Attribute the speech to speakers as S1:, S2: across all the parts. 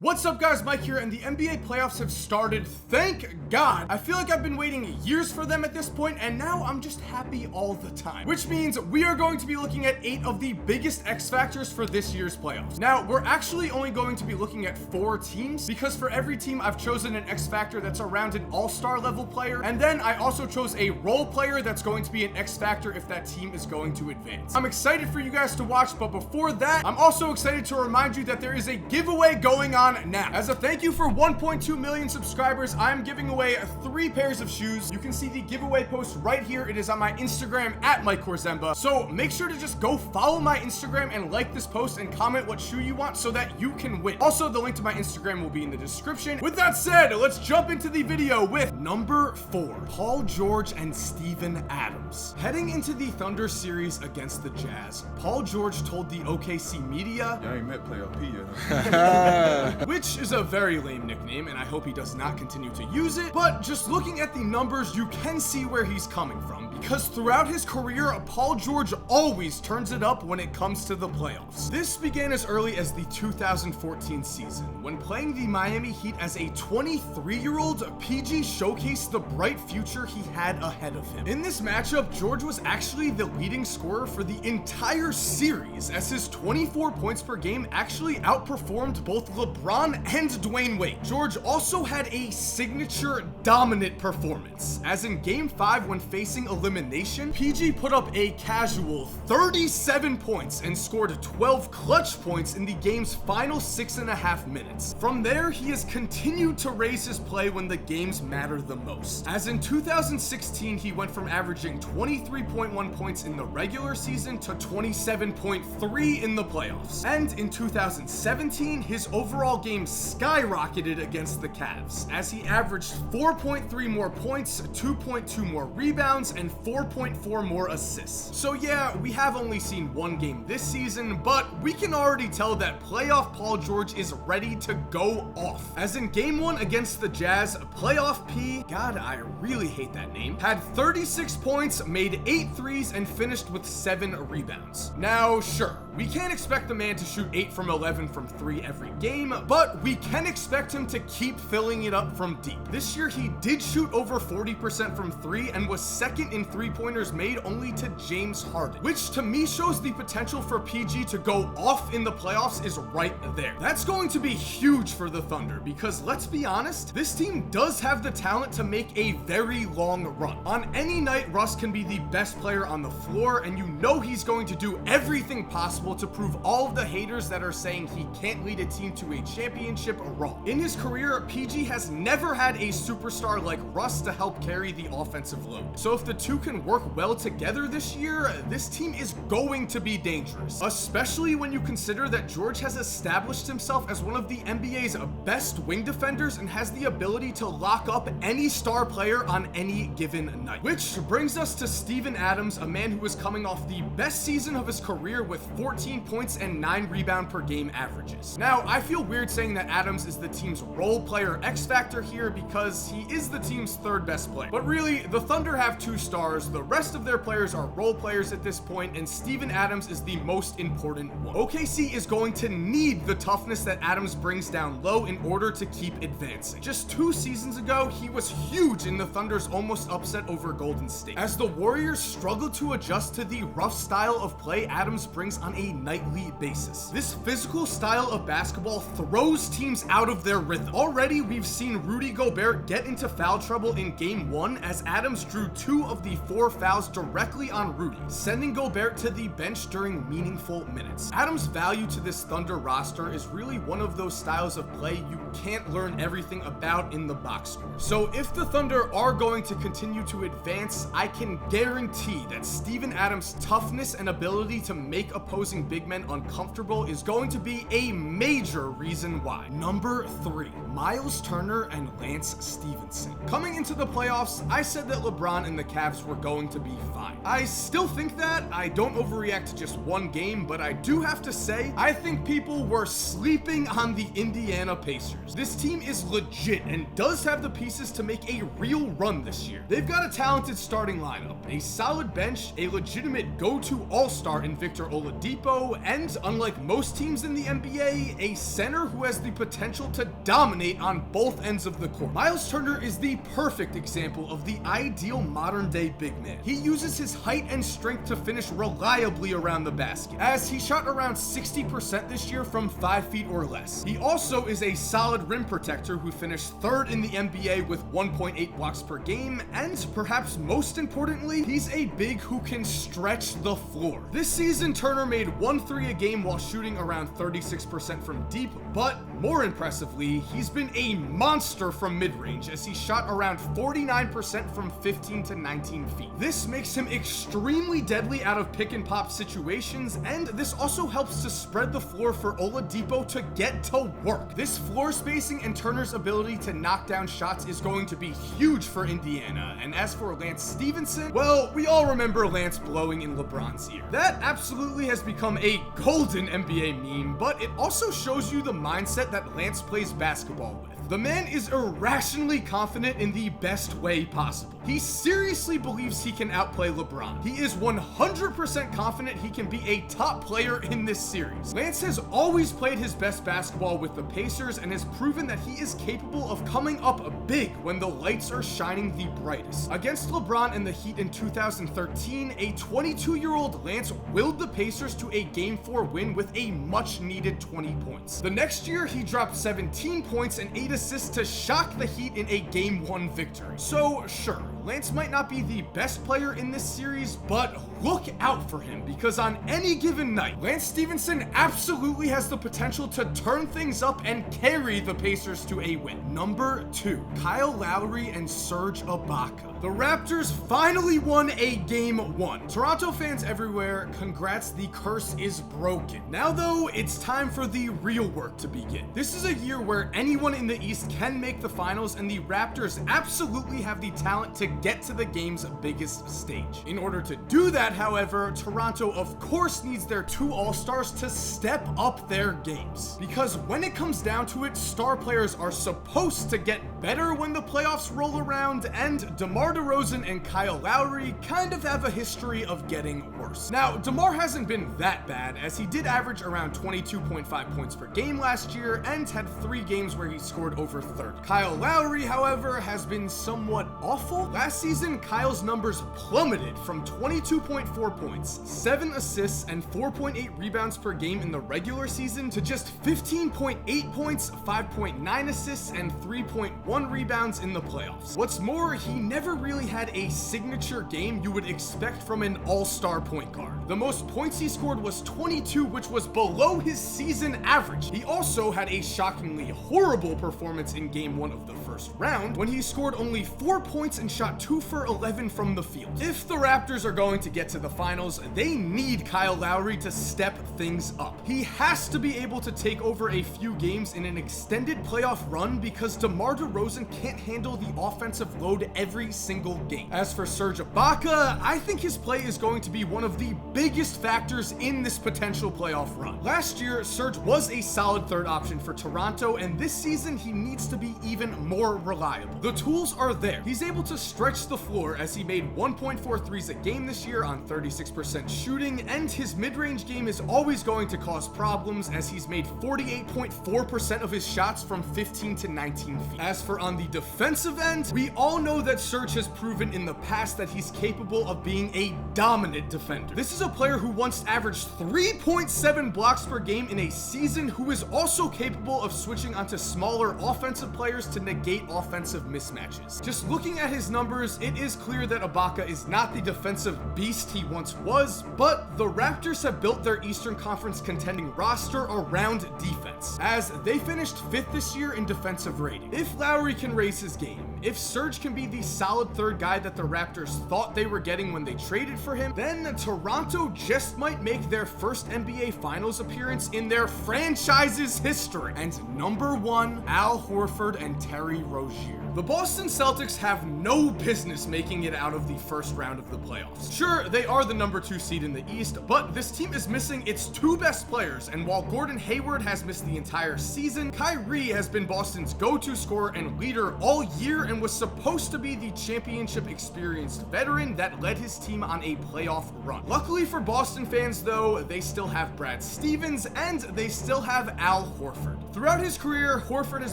S1: What's up guys, Mike here, and the NBA playoffs have started, thank God. I feel like I've been waiting years for them at this point, and now I'm just happy all the time. Which means we are going to be looking at 8 of the biggest X factors for this year's playoffs. Now, we're actually only going to be looking at 4 teams, because for every team I've chosen an X factor that's around an all-star level player, and then I also chose a role player that's going to be an X factor if that team is going to advance. I'm excited for you guys to watch, but before that, I'm also excited to remind you that there is a giveaway going on now. As a thank you for 1.2 million subscribers, I'm giving away 3 pairs of shoes. You can see the giveaway post right here. It is on my Instagram at Mike Korzemba. So make sure to just go follow my Instagram and like this post and comment what shoe you want so that you can win. Also, the link to my Instagram will be in the description. With that said, let's jump into the video with number 4, Paul George and Steven Adams. Heading into the Thunder series against the Jazz, Paul George told the OKC media,
S2: "I ain't met playoff P yet."
S1: Which is a very lame nickname, and I hope he does not continue to use it. But just looking at the numbers, you can see where he's coming from, because throughout his career, Paul George always turns it up when it comes to the playoffs. This began as early as the 2014 season, when playing the Miami Heat as a 23-year-old, PG showcased the bright future he had ahead of him. In this matchup, George was actually the leading scorer for the entire series, as his 24 points per game actually outperformed both LeBron and Dwayne Wade. George also had a signature dominant performance, as in Game 5 when facing elimination, PG put up a casual 37 points and scored 12 clutch points in the game's final 6.5 minutes. From there, he has continued to raise his play when the games matter the most, as in 2016 he went from averaging 23.1 points in the regular season to 27.3 in the playoffs, and in 2017 his overall game skyrocketed against the Cavs, as he averaged 4.3 more points, 2.2 more rebounds, and 4.4 more assists. So yeah, we have only seen one game this season, but we can already tell that playoff Paul George is ready to go off. As in Game 1 against the Jazz, playoff P, God, I really hate that name, had 36 points, made 8 threes, and finished with 7 rebounds. Now, sure, we can't expect the man to shoot 8 from 11 from 3 every game, but we can expect him to keep filling it up from deep. This year, he did shoot over 40% from 3 and was second in 3-pointers made only to James Harden, which to me shows the potential for PG to go off in the playoffs is right there. That's going to be huge for the Thunder, because let's be honest, this team does have the talent to make a very long run. On any night, Russ can be the best player on the floor, and you know he's going to do everything possible to prove all of the haters that are saying he can't lead a team to a championship wrong. In his career, PG has never had a superstar like Russ to help carry the offensive load. So if the two can work well together this year, this team is going to be dangerous, especially when you consider that George has established himself as one of the NBA's best wing defenders and has the ability to lock up any star player on any given night. Which brings us to Steven Adams, a man who is coming off the best season of his career with 14 points and 9 rebound per game averages. Now, I feel weird saying that Adams is the team's role player X factor here because he is the team's 3rd best player. But really, the Thunder have 2 stars, the rest of their players are role players at this point, and Steven Adams is the most important one. OKC is going to need the toughness that Adams brings down low in order to keep advancing. Just 2 seasons ago, he was huge in the Thunder's almost upset over Golden State. As the Warriors struggle to adjust to the rough style of play Adams brings on a nightly basis. This physical style of basketball throws teams out of their rhythm. Already, we've seen Rudy Gobert get into foul trouble in Game 1 as Adams drew 2 of the 4 fouls directly on Rudy, sending Gobert to the bench during meaningful minutes. Adams' value to this Thunder roster is really one of those styles of play you can't learn everything about in the box score. So if the Thunder are going to continue to advance, I can guarantee that Steven Adams' toughness and ability to make opposing big men uncomfortable is going to be a major reason why. Number 3, Miles Turner and Lance Stevenson. Coming into the playoffs, I said that LeBron and the Cavs were going to be fine. I still think that. I don't overreact to just one game, but I do have to say, I think people were sleeping on the Indiana Pacers. This team is legit and does have the pieces to make a real run this year. They've got a talented starting lineup, a solid bench, a legitimate go-to all-star in Victor Oladipo, Oladipo, and unlike most teams in the NBA, a center who has the potential to dominate on both ends of the court. Miles Turner is the perfect example of the ideal modern-day big man. He uses his height and strength to finish reliably around the basket, as he shot around 60% this year from 5 feet or less. He also is a solid rim protector who finished third in the NBA with 1.8 blocks per game, and perhaps most importantly, he's a big who can stretch the floor. This season, Turner made 1 3 a game while shooting around 36% from deep, but more impressively, he's been a monster from mid-range as he shot around 49% from 15 to 19 feet. This makes him extremely deadly out of pick and pop situations, and this also helps to spread the floor for Oladipo to get to work. This floor spacing and Turner's ability to knock down shots is going to be huge for Indiana, and as for Lance Stevenson, well, we all remember Lance blowing in LeBron's ear. That absolutely has become a golden NBA meme, but it also shows you the mindset that Lance plays basketball with. The man is irrationally confident in the best way possible. He seriously believes he can outplay LeBron. He is 100% confident he can be a top player in this series. Lance has always played his best basketball with the Pacers and has proven that he is capable of coming up big when the lights are shining the brightest. Against LeBron and the Heat in 2013, a 22-year-old Lance willed the Pacers to a Game 4 win with a much-needed 20 points. The next year, he dropped 17 points and 8 assists to shock the Heat in a Game 1 victory. So, sure, Lance might not be the best player in this series, but look out for him, because on any given night, Lance Stevenson absolutely has the potential to turn things up and carry the Pacers to a win. Number 2, Kyle Lowry and Serge Ibaka. The Raptors finally won a Game 1. Toronto fans everywhere, congrats, the curse is broken. Now though, it's time for the real work to begin. This is a year where anyone in the East can make the finals, and the Raptors absolutely have the talent to get to the game's biggest stage. In order to do that, however, Toronto of course needs their 2 All-Stars to step up their games. Because when it comes down to it, star players are supposed to get better when the playoffs roll around, and DeMar DeRozan and Kyle Lowry kind of have a history of getting worse. Now, DeMar hasn't been that bad, as he did average around 22.5 points per game last year and had 3 games where he scored over 30. Kyle Lowry, however, has been somewhat awful. Last season, Kyle's numbers plummeted from 22.4 points, 7 assists, and 4.8 rebounds per game in the regular season to just 15.8 points, 5.9 assists, and 3.1 rebounds in the playoffs. What's more, he never really had a signature game you would expect from an all-star point guard. The most points he scored was 22, which was below his season average. He also had a shockingly horrible performance in Game 1 of the first round, when he scored only 4 points and shot 2 for 11 from the field. If the Raptors are going to get to the finals, they need Kyle Lowry to step things up. He has to be able to take over a few games in an extended playoff run, because DeMar DeRozan can't handle the offensive load every single game. As for Serge Ibaka, I think his play is going to be one of the biggest factors in this potential playoff run. Last year, Serge was a solid third option for Toronto, and this season he needs to be even more reliable. The tools are there. He's able to stretch the floor, as he made 1.4 threes a game this year on 36% shooting, and his mid-range game is always going to cause problems, as he's made 48.4% of his shots from 15 to 19 feet. As for on the defensive end, we all know that Serge has proven in the past that he's capable of being a dominant defender. This is a player who once averaged 3.7 blocks per game in a season, who is also capable of switching onto smaller offensive players to negate offensive mismatches. Just looking at his numbers, it is clear that Ibaka is not the defensive beast he once was, but the Raptors have built their Eastern Conference contending roster around defense, as they finished 5th this year in defensive rating. If Lowry can raise his game, if Serge can be the solid third guy that the Raptors thought they were getting when they traded for him, then Toronto just might make their first NBA Finals appearance in their franchise's history. And number 1, Al Horford and Terry Rozier. The Boston Celtics have no business making it out of the first round of the playoffs. Sure, they are the number 2 seed in the East, but this team is missing its 2 best players, and while Gordon Hayward has missed the entire season, Kyrie has been Boston's go-to scorer and leader all year and was supposed to be the championship experienced veteran that led his team on a playoff run. Luckily for Boston fans though, they still have Brad Stevens and they still have Al Horford. Throughout his career, Horford has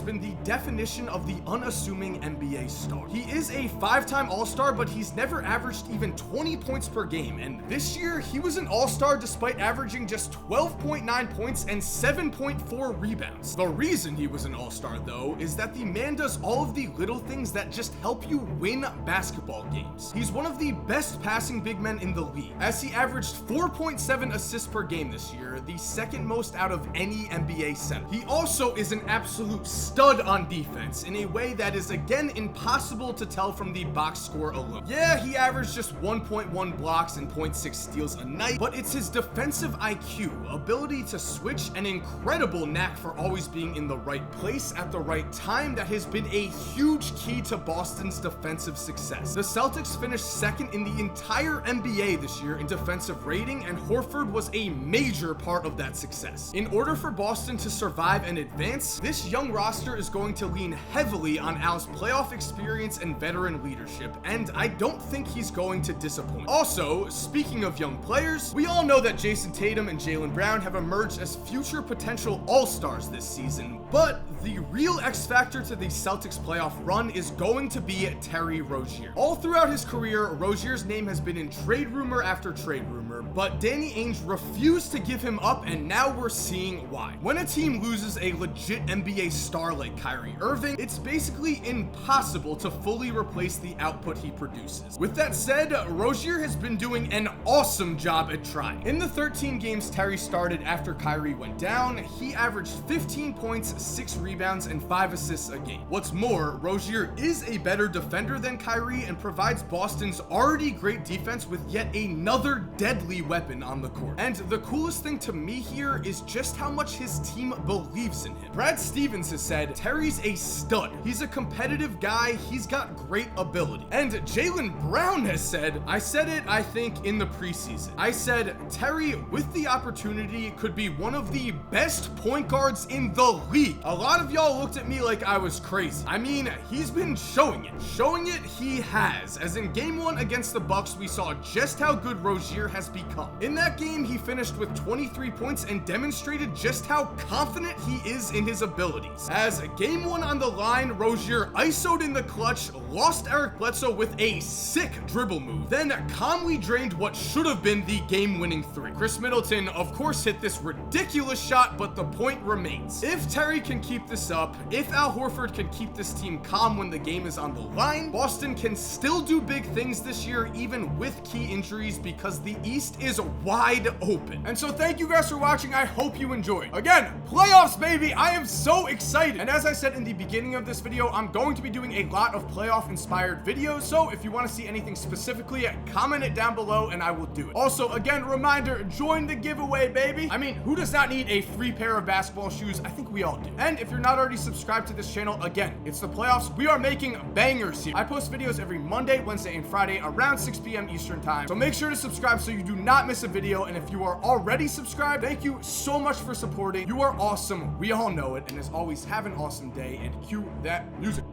S1: been the definition of the unassuming NBA star. He is a 5-time All-Star, but he's never averaged even 20 points per game, and this year he was an All-Star despite averaging just 12.9 points and 7.4 rebounds. The reason he was an All-Star though is that the man does all of the little things that just help you win basketball games. He's one of the best passing big men in the league, as he averaged 4.7 assists per game this year, the second most out of any NBA center. He also is an absolute stud on defense in a way that is again impossible to tell from the box score alone. Yeah, he averaged just 1.1 blocks and 0.6 steals a night, but it's his defensive IQ, ability to switch, and incredible knack for always being in the right place at the right time that has been a huge key to Boston's defensive success. The Celtics finished second in the entire NBA this year in defensive rating, and Horford was a major part of that success. In order for Boston to survive and advance, this young roster is going to lean heavily on Al's playoff experience and veteran leadership, and I don't think he's going to disappoint. Also, speaking of young players, we all know that Jason Tatum and Jaylen Brown have emerged as future potential All-Stars this season, but the real X factor to the Celtics playoff run is going to be Terry Rozier. All throughout his career, Rozier's name has been in trade rumor after trade rumor, but Danny Ainge refused to give him up, and now we're seeing why. When a team loses a legit NBA star like Kyrie Irving, it's basically impossible to fully replace the output he produces. With that said, Rozier has been doing an awesome job at trying. In the 13 games Terry started after Kyrie went down, he averaged 15 points, 6 rebounds, and 5 assists a game. What's more, Rozier is a better defender than Kyrie and provides Boston's already great defense with yet another deadly weapon on the court. And the coolest thing to me here is just how much his team believes in him. Brad Stevens has said, Terry's a stud. He's a competitive guy. He's got great ability. And Jaylen Brown has said, I said it, I think, in the preseason. I said, Terry, with the opportunity, could be one of the best point guards in the league. A lot of y'all looked at me like I was crazy. I mean, he's been showing it. Showing it, he has. As in game 1 against the Bucks, we saw just how good Rozier has become. In that game, he finished with 23 points and demonstrated just how confident he is in his abilities. As game 1 on the line, Rozier ISO'd in the clutch, lost Eric Bledsoe with a sick dribble move, then calmly drained what should have been the game-winning 3. Chris Middleton, of course, hit this ridiculous shot, but the point remains. If Terry can keep this up, if Al Horford can keep this team calm when the game is on the line, Boston can still do big things this year, even with key injuries, because the East is wide open. And so thank you guys for watching. I hope you enjoyed. Again, playoffs, baby. I am so excited. And as I said in the beginning of this video, I'm going to be doing a lot of playoff inspired videos. So if you want to see anything specifically, comment it down below and I will do it. Also, again, reminder, join the giveaway, baby. I mean, who does not need a free pair of basketball shoes? I think we all do. And if you're not already subscribed to this channel, again, it's the playoffs. We are making bangers here. I post videos every Monday, Wednesday, and Friday around 6 p.m. Eastern time. So make sure to subscribe so you do not miss a video. And if you are already subscribed, thank you so much for supporting. You are awesome. We all know it. And as always, have an awesome day and cue that music.